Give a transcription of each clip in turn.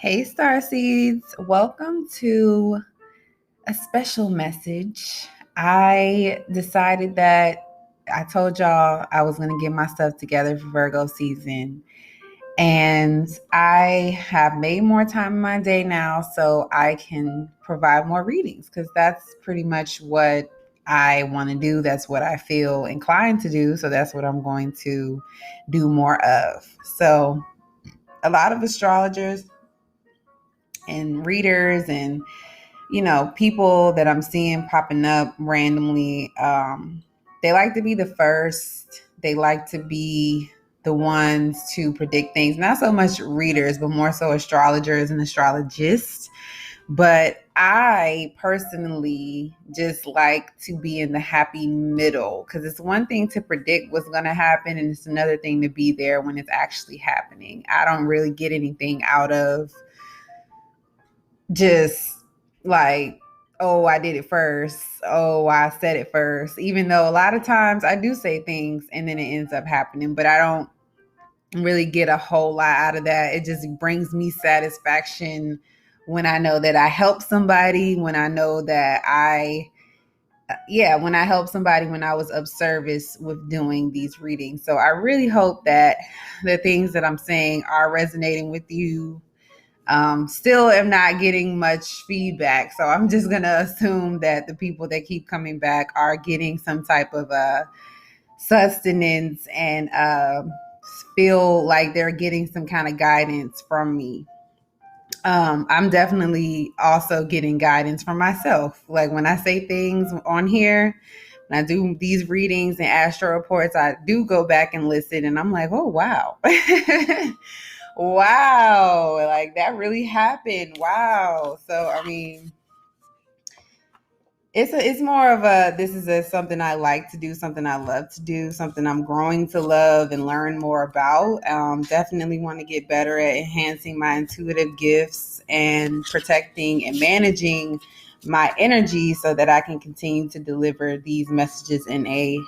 Hey, Star Seeds. Welcome to a special message. I decided that I told y'all I was going to get my stuff together for Virgo season. And I have made more time in my day now so I can provide more readings because that's pretty much what I want to do. That's what I feel inclined to do. So that's what I'm going to do more of. So, a lot of astrologers and readers and people that I'm seeing popping up randomly, they like to be the first. They like to be the ones to predict things, not so much readers but more so astrologers and astrologists. But I personally just like to be in the happy middle, because it's one thing to predict what's going to happen and it's another thing to be there when it's actually happening. I don't really get anything out of just like, oh, I did it first. Oh, I said it first. Even though a lot of times I do say things and then it ends up happening, but I don't really get a whole lot out of that. It just brings me satisfaction when I know that I helped somebody, when I know that when I helped somebody when I was of service with doing these readings. So I really hope that the things that I'm saying are resonating with you. Still am not getting much feedback. So I'm just going to assume that the people that keep coming back are getting some type of sustenance and feel like they're getting some kind of guidance from me. I'm definitely also getting guidance from myself. Like when I say things on here, when I do these readings and astro reports, I do go back and listen and I'm like, oh, wow. Wow, like that really happened. Wow. So I mean, it's more of something I like to do, something I love to do, something I'm growing to love and learn more about. Definitely want to get better at enhancing my intuitive gifts and protecting and managing my energy so that I can continue to deliver these messages in a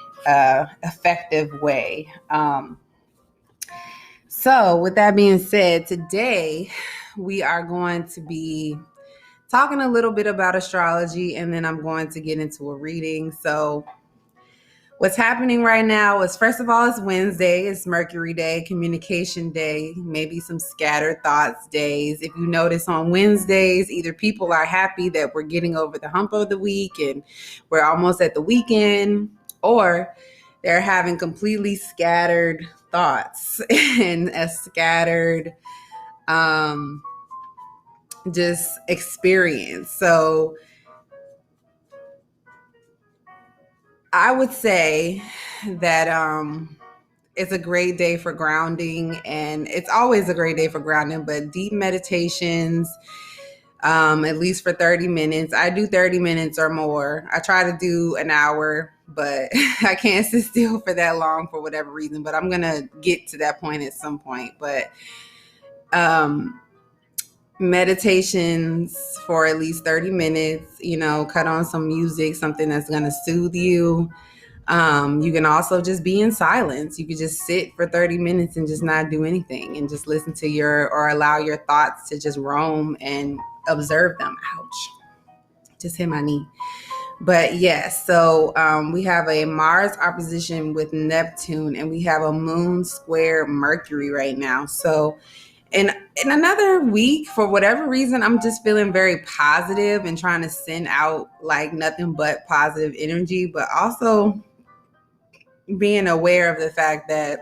effective way. So, with that being said, today we are going to be talking a little bit about astrology and then I'm going to get into a reading. So, what's happening right now is, first of all, it's Wednesday, it's Mercury Day, Communication Day, maybe some scattered thoughts days. If you notice on Wednesdays, either people are happy that we're getting over the hump of the week and we're almost at the weekend, or they're having completely scattered thoughts and a scattered just experience. So I would say that it's a great day for grounding, and it's always a great day for grounding, but deep meditations, at least for 30 minutes. I do 30 minutes or more. I try to do an hour, but I can't sit still for that long for whatever reason, but I'm going to get to that point at some point. But meditations for at least 30 minutes, cut on some music, something that's going to soothe you. You can also just be in silence. You could just sit for 30 minutes and just not do anything and just listen to or allow your thoughts to just roam and observe them. Ouch. Just hit my knee. But yes, so we have a Mars opposition with Neptune and we have a moon square Mercury right now. So in another week, for whatever reason, I'm just feeling very positive and trying to send out like nothing but positive energy, but also being aware of the fact that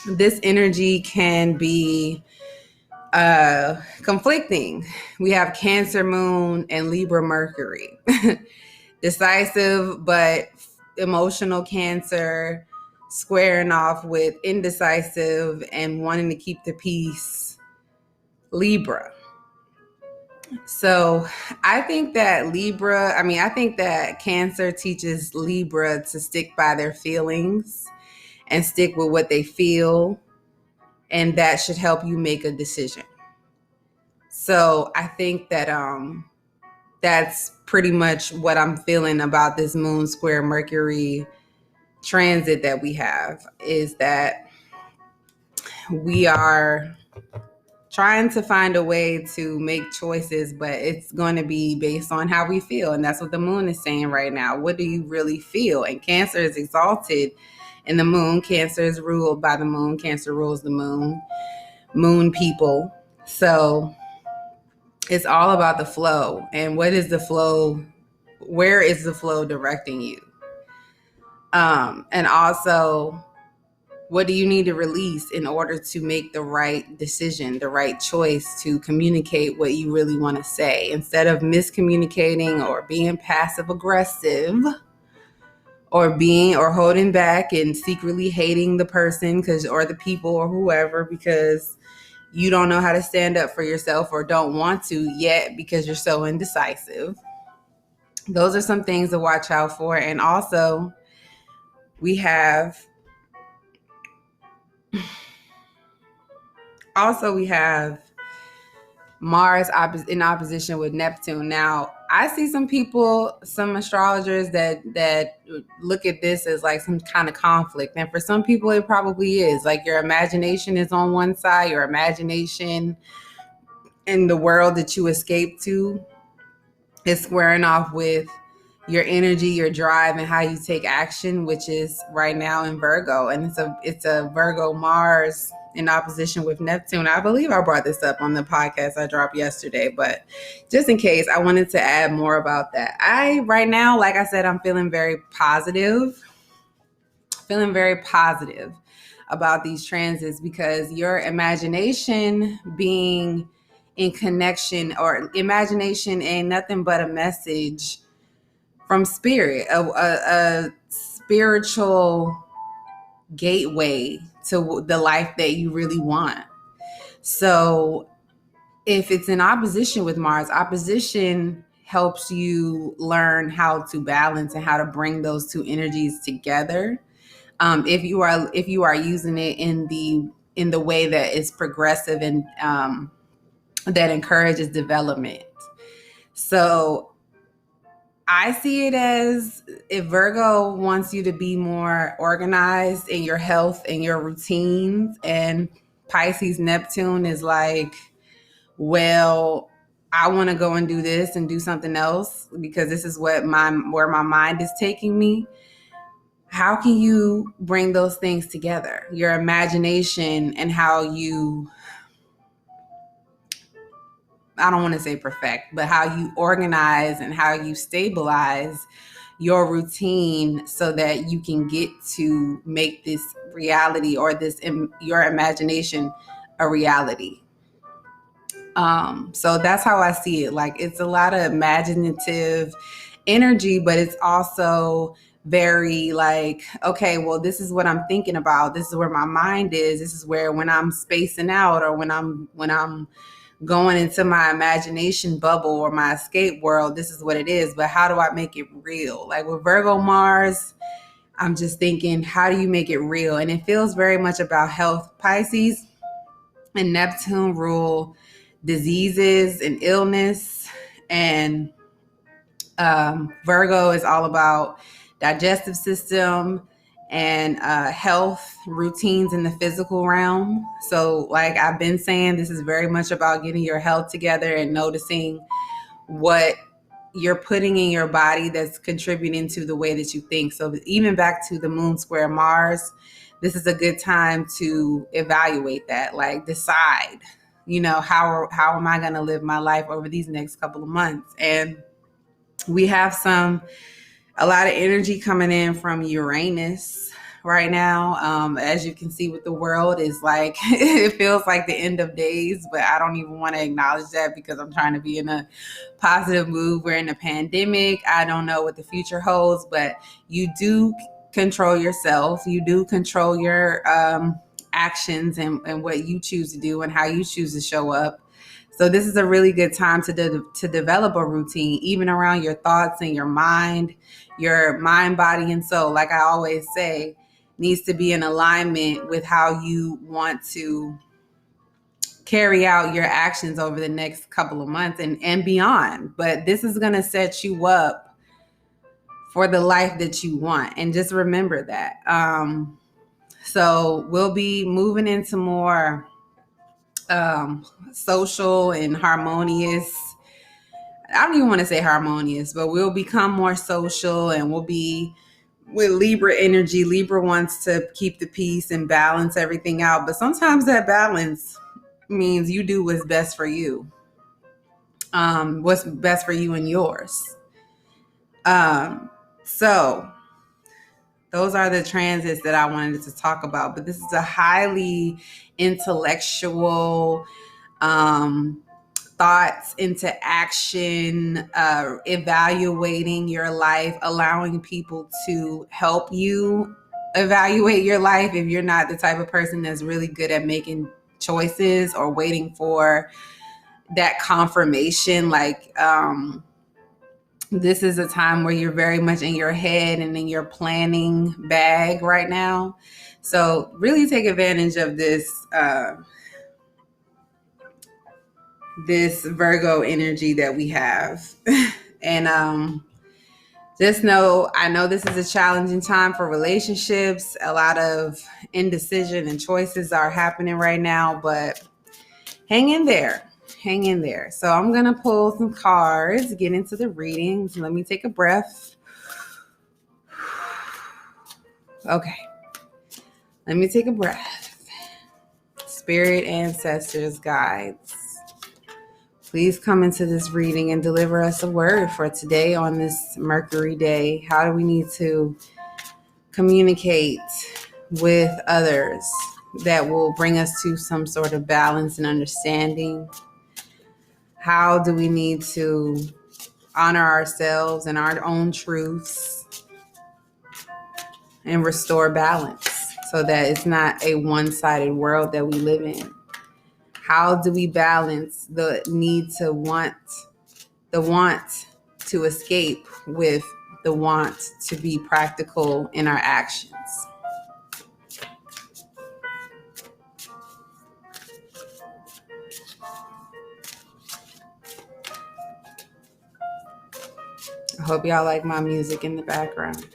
this energy can be conflicting. We have Cancer Moon and Libra Mercury. Decisive but emotional Cancer squaring off with indecisive and wanting to keep the peace Libra. So I think that Cancer teaches Libra to stick by their feelings and stick with what they feel, and that should help you make a decision. So I think that that's pretty much what I'm feeling about this moon square Mercury transit that we have, is that we are trying to find a way to make choices, but it's going to be based on how we feel. And that's what the moon is saying right now. What do you really feel? And Cancer is exalted in the moon. Cancer is ruled by the moon. Cancer rules the moon people. So it's all about the flow. And what is the flow? Where is the flow directing you? And also, what do you need to release in order to make the right decision, the right choice to communicate what you really want to say, instead of miscommunicating or being passive aggressive or holding back and secretly hating the person or the people or whoever because you don't know how to stand up for yourself or don't want to yet because you're so indecisive. Those are some things to watch out for. And also, we have Mars in opposition with Neptune. Now, I see some people, some astrologers that look at this as like some kind of conflict. And for some people, it probably is. Like your imagination is on one side, your imagination in the world that you escape to is squaring off with your energy, your drive, and how you take action, which is right now in Virgo. And it's a Virgo Mars in opposition with Neptune. I believe I brought this up on the podcast I dropped yesterday, but just in case, I wanted to add more about that. Right now, like I said, I'm feeling very positive about these transits because your imagination being in connection, or imagination ain't nothing but a message from spirit, a spiritual gateway to the life that you really want. So if it's in opposition with Mars, opposition helps you learn how to balance and how to bring those two energies together. If you are using it in the way that is progressive and that encourages development. So I see it as if Virgo wants you to be more organized in your health and your routines, and Pisces Neptune is like, well, I want to go and do this and do something else because this is where my mind is taking me. How can you bring those things together? Your imagination and how you, I don't want to say perfect, but how you organize and how you stabilize your routine so that you can get to make this reality, or your imagination, a reality. So that's how I see it. Like, it's a lot of imaginative energy, but it's also very like, okay, well, this is what I'm thinking about. This is where my mind is. This is where, when I'm spacing out, or when I'm going into my imagination bubble or my escape world, this is what it is. But how do I make it real? Like with Virgo Mars, I'm just thinking, how do you make it real? And it feels very much about health. Pisces and Neptune rule diseases and illness, and Virgo is all about digestive system and health routines in the physical realm. So like I've been saying, this is very much about getting your health together and noticing what you're putting in your body that's contributing to the way that you think. So even back to the moon square Mars, this is a good time to evaluate that, like decide, how am I going to live my life over these next couple of months? And we have a lot of energy coming in from Uranus right now. As you can see with the world, is like, it feels like the end of days, but I don't even want to acknowledge that because I'm trying to be in a positive mood. We're in a pandemic. I don't know what the future holds, but you do control yourself. You do control your actions and what you choose to do and how you choose to show up. So this is a really good time to develop a routine, even around your thoughts and your mind, body, and soul. Like I always say, needs to be in alignment with how you want to carry out your actions over the next couple of months and beyond. But this is going to set you up for the life that you want. And just remember that. So we'll be moving into more social and harmonious. I don't even want to say harmonious, but we'll become more social, and we'll be with Libra energy. Libra wants to keep the peace and balance everything out. But sometimes that balance means you do what's best for you. What's best for you and yours. So those are the transits that I wanted to talk about. But this is a highly intellectual, thoughts into action, evaluating your life, allowing people to help you evaluate your life if you're not the type of person that's really good at making choices or waiting for that confirmation. Like, this is a time where you're very much in your head and in your planning bag right now. So really take advantage of this Virgo energy that we have. And just know, I know this is a challenging time for relationships. A lot of indecision and choices are happening right now, but hang in there. Hang in there. So I'm going to pull some cards, get into the readings. Let me take a breath. Okay. Let me take a breath. Spirit, ancestors, guides, please come into this reading and deliver us a word for today on this Mercury day. How do we need to communicate with others that will bring us to some sort of balance and understanding? How do we need to honor ourselves and our own truths and restore balance so that it's not a one-sided world that we live in? How do we balance the need to want to escape with the want to be practical in our actions? I hope y'all like my music in the background.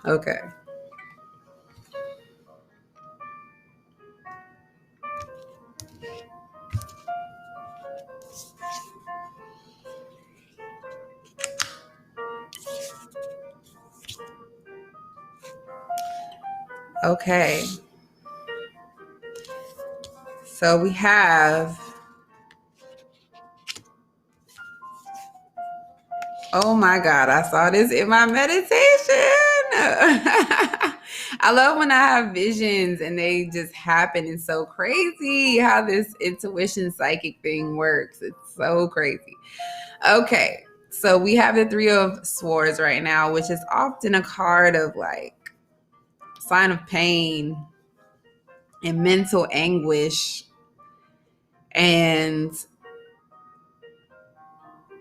Okay. Okay. So we have, oh my God, I saw this in my meditation. I love when I have visions and they just happen. It's so crazy how this intuition psychic thing works. It's so crazy. Okay. So we have the Three of Swords right now, which is often a card of like sign of pain and mental anguish. And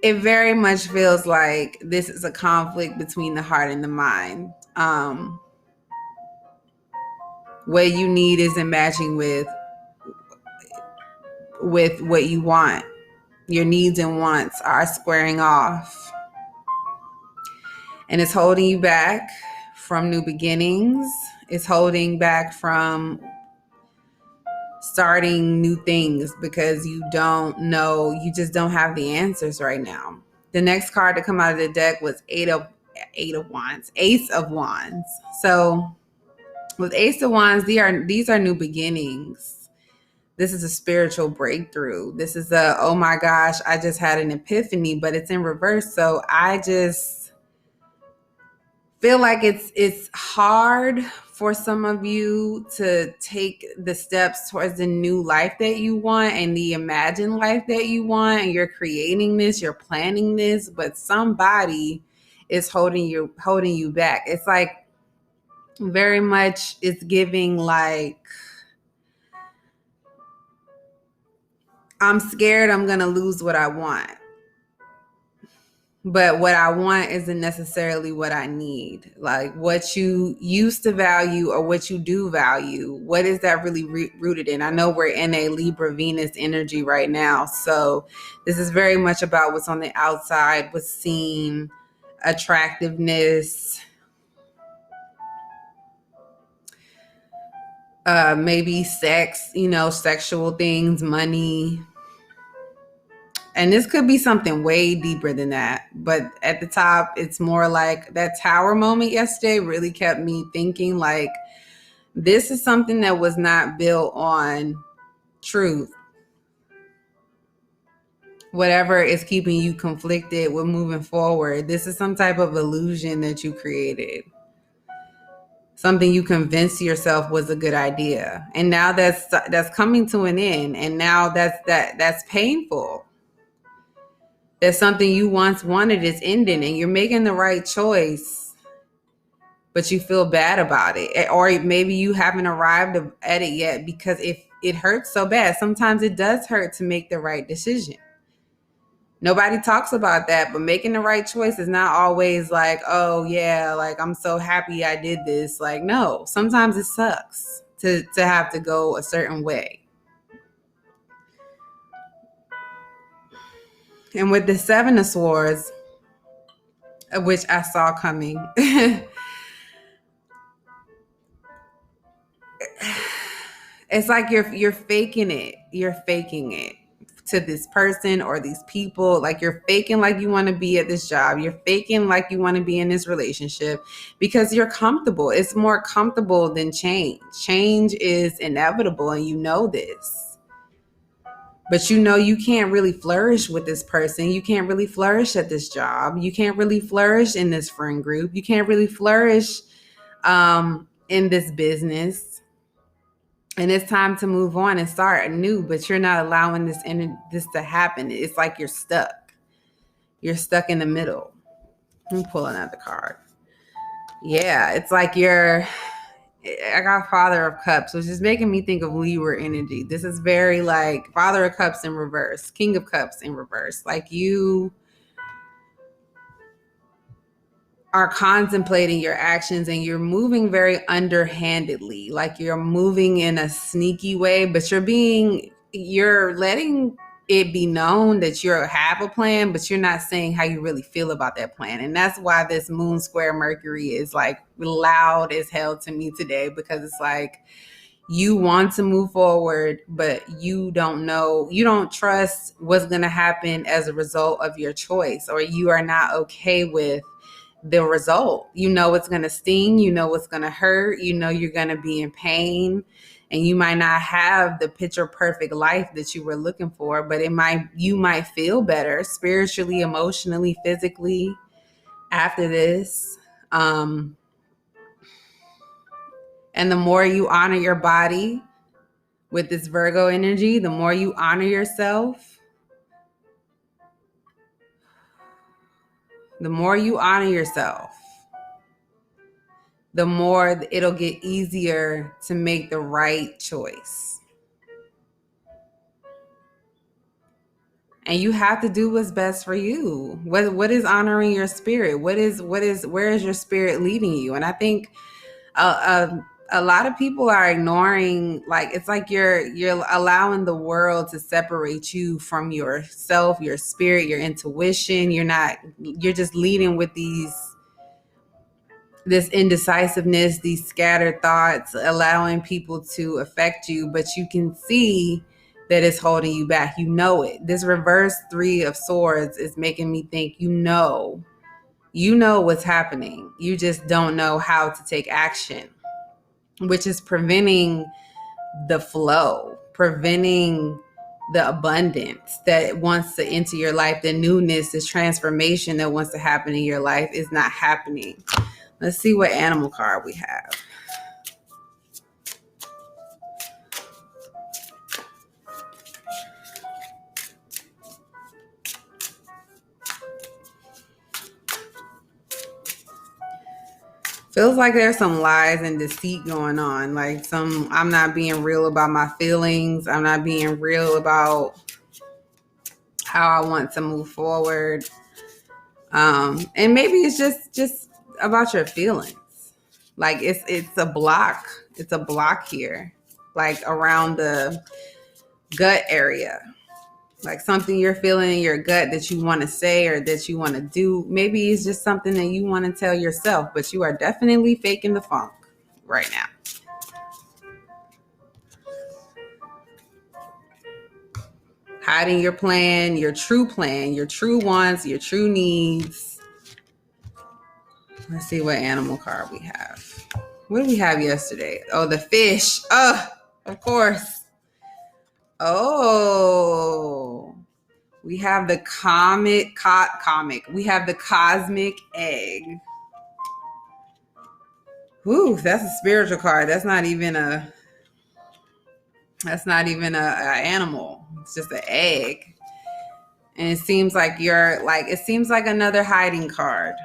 it very much feels like this is a conflict between the heart and the mind. What you need isn't matching with what you want. Your needs and wants are squaring off. And it's holding you back from new beginnings. It's holding back from starting new things because you don't know, you just don't have the answers right now. The next card to come out of the deck was Ace of Wands. So with Ace of Wands, these are new beginnings. This is a spiritual breakthrough. This is oh my gosh, I just had an epiphany, but it's in reverse. So I just feel like it's hard for some of you to take the steps towards the new life that you want and the imagined life that you want. And you're creating this, you're planning this, but somebody is holding you back. It's like very much it's giving like, I'm scared I'm going to lose what I want. But what I want isn't necessarily what I need. Like what you used to value or what you do value, what is that really rooted in? I know we're in a Libra Venus energy right now. So this is very much about what's on the outside, what's seen, attractiveness. maybe sex, sexual things, money. And this could be something way deeper than that. But at the top, it's more like that tower moment yesterday really kept me thinking like, this is something that was not built on truth. Whatever is keeping you conflicted with moving forward, this is some type of illusion that you created. Something you convinced yourself was a good idea. And now that's coming to an end. And now that's painful. That something you once wanted is ending and you're making the right choice, but you feel bad about it. Or maybe you haven't arrived at it yet because if it hurts so bad, sometimes it does hurt to make the right decision. Nobody talks about that, but making the right choice is not always like, oh yeah, like I'm so happy I did this. Like, no, sometimes it sucks to have to go a certain way. And with the Seven of Swords, which I saw coming, it's like you're faking it. You're faking it to this person or these people. Like you're faking like you want to be at this job. You're faking like you want to be in this relationship because you're comfortable. It's more comfortable than change. Change is inevitable and you know this. But you can't really flourish with this person. You can't really flourish at this job. You can't really flourish in this friend group. You can't really flourish in this business. And it's time to move on and start anew, but you're not allowing this to happen. It's like you're stuck. You're stuck in the middle. Let me pull another card. Yeah, it's like I got Father of Cups, which is making me think of Libra energy. This is very like Father of Cups in reverse, King of Cups in reverse. Like you are contemplating your actions and you're moving very underhandedly. Like you're moving in a sneaky way, but you're letting it be known that you have a plan, but you're not saying how you really feel about that plan. And that's why this moon square Mercury is like loud as hell to me today, because it's like you want to move forward, but you don't know, you don't trust what's going to happen as a result of your choice, or you are not okay with the result. You know it's going to sting, you know it's going to hurt, you know you're going to be in pain, and you might not have the picture perfect life that you were looking for, but you might feel better spiritually, emotionally, physically after this. And the more you honor your body with this Virgo energy, the more you honor yourself, the more it'll get easier to make the right choice. And you have to do what's best for you. What is honoring your spirit? Where is your spirit leading you? And I think a lot of people are ignoring, like, it's like you're allowing the world to separate you from yourself, your spirit, your intuition. You're just leading with this indecisiveness, these scattered thoughts, allowing people to affect you, but you can see that it's holding you back. You know it. This reverse Three of Swords is making me think you know what's happening. You just don't know how to take action, which is preventing the flow, preventing the abundance that wants to enter your life, the newness, this transformation that wants to happen in your life is not happening. Let's see what animal card we have. Feels like there's some lies and deceit going on. Like I'm not being real about my feelings. I'm not being real about how I want to move forward. And maybe it's just about your feelings. Like it's a block. It's a block here, like around the gut area. Like something you're feeling in your gut that you want to say or that you want to do. Maybe it's just something that you want to tell yourself, but you are definitely faking the funk right now. hiding your plan, your true wants, your true needs. Let's see what animal card we have. What did we have yesterday? Oh, the fish. Oh, of course. Oh, we have the comic. We have the cosmic egg. Whew, that's a spiritual card. That's not even a animal. It's just an egg. And it seems like another hiding card.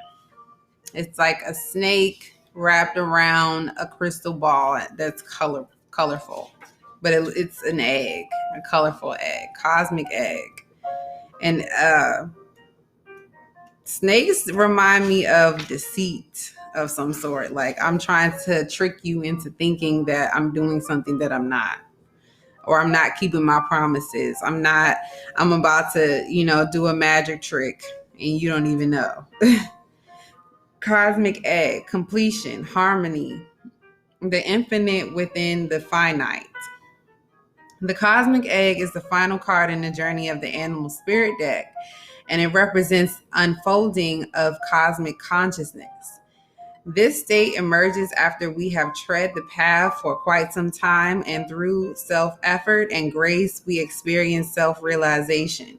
It's like a snake wrapped around a crystal ball that's colorful. But it's an egg, a colorful egg, cosmic egg. And snakes remind me of deceit of some sort. Like I'm trying to trick you into thinking that I'm doing something that I'm not. Or I'm not keeping my promises. I'm about to, do a magic trick and you don't even know. Cosmic egg, completion, harmony, the infinite within the finite. The cosmic egg is the final card in the journey of the animal spirit deck, and it represents unfolding of cosmic consciousness. This state emerges after we have tread the path for quite some time, and through self-effort and grace, we experience self-realization.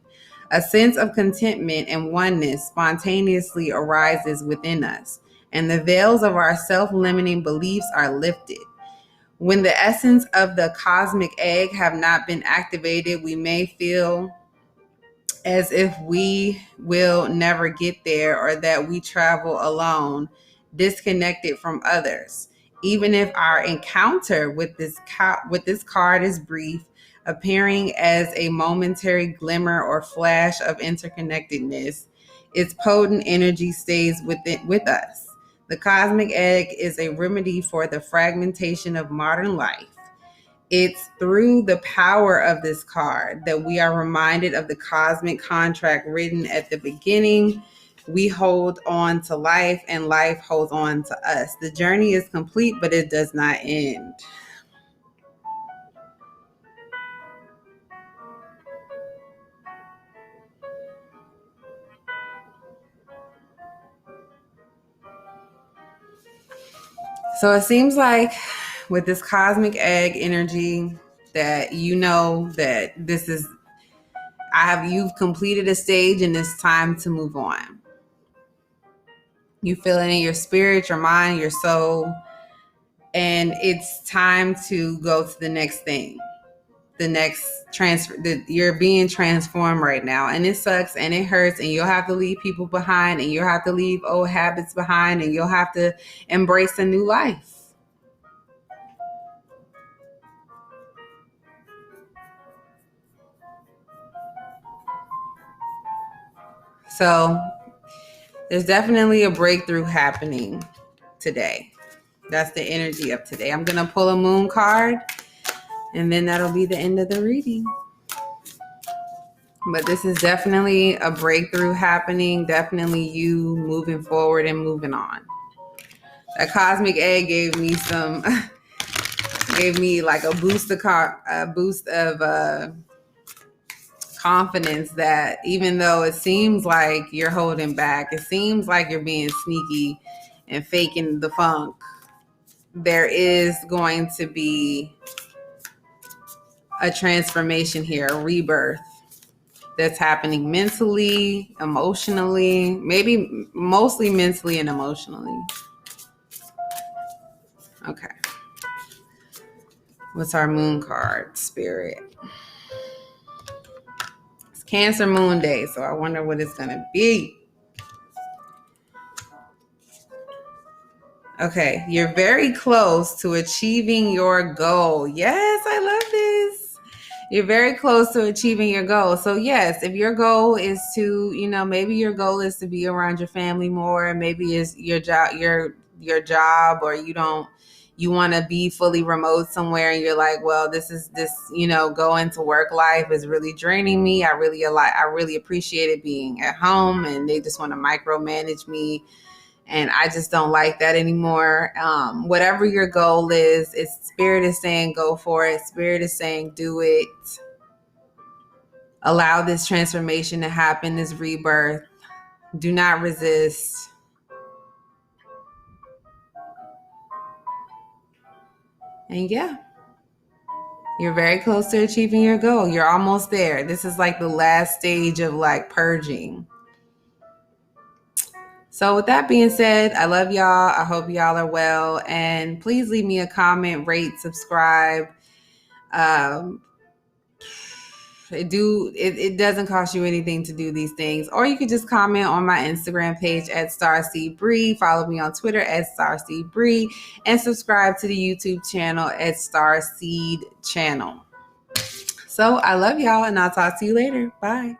A sense of contentment and oneness spontaneously arises within us, and the veils of our self-limiting beliefs are lifted. When the essence of the cosmic egg have not been activated, we may feel as if we will never get there or that we travel alone, disconnected from others. Even if our encounter with this card is brief, appearing as a momentary glimmer or flash of interconnectedness, its potent energy stays with us. The cosmic egg is a remedy for the fragmentation of modern life. It's through the power of this card that we are reminded of the cosmic contract written at the beginning. We hold on to life and life holds on to us. The journey is complete, but it does not end. So it seems like with this cosmic egg energy that that you've completed a stage and it's time to move on. You feel it in your spirit, your mind, your soul, and it's time to go to the next thing. The next transfer that you're being transformed right now, and it sucks and it hurts, and you'll have to leave people behind, and you'll have to leave old habits behind, and you'll have to embrace a new life. So there's definitely a breakthrough happening today. That's the energy of today. I'm gonna pull a moon card, and then that'll be the end of the reading. But this is definitely a breakthrough happening. Definitely you moving forward and moving on. That cosmic egg gave me like a boost of confidence that even though it seems like you're holding back, it seems like you're being sneaky and faking the funk, there is going to be a transformation here, a rebirth that's happening mentally, emotionally, maybe mostly mentally and emotionally. Okay. What's our moon card, Spirit? It's Cancer Moon Day, so I wonder what it's going to be. Okay, you're very close to achieving your goal. Yes, I love this. You're very close to achieving your goal. So yes, if your goal is to, maybe your goal is to be around your family more, maybe it's your job, or you want to be fully remote somewhere, and you're like, well, this going to work life is really draining me. I really appreciated being at home, and they just want to micromanage me. And I just don't like that anymore. Whatever your goal is, Spirit is saying go for it. Spirit is saying do it. Allow this transformation to happen, this rebirth. Do not resist. And yeah, you're very close to achieving your goal. You're almost there. This is like the last stage of like purging. So with that being said, I love y'all. I hope y'all are well. And please leave me a comment, rate, subscribe. It doesn't cost you anything to do these things, or you could just comment on my Instagram page at StarseedBree. Follow me on Twitter at StarseedBree, and subscribe to the YouTube channel at Starseed Channel. So I love y'all, and I'll talk to you later. Bye.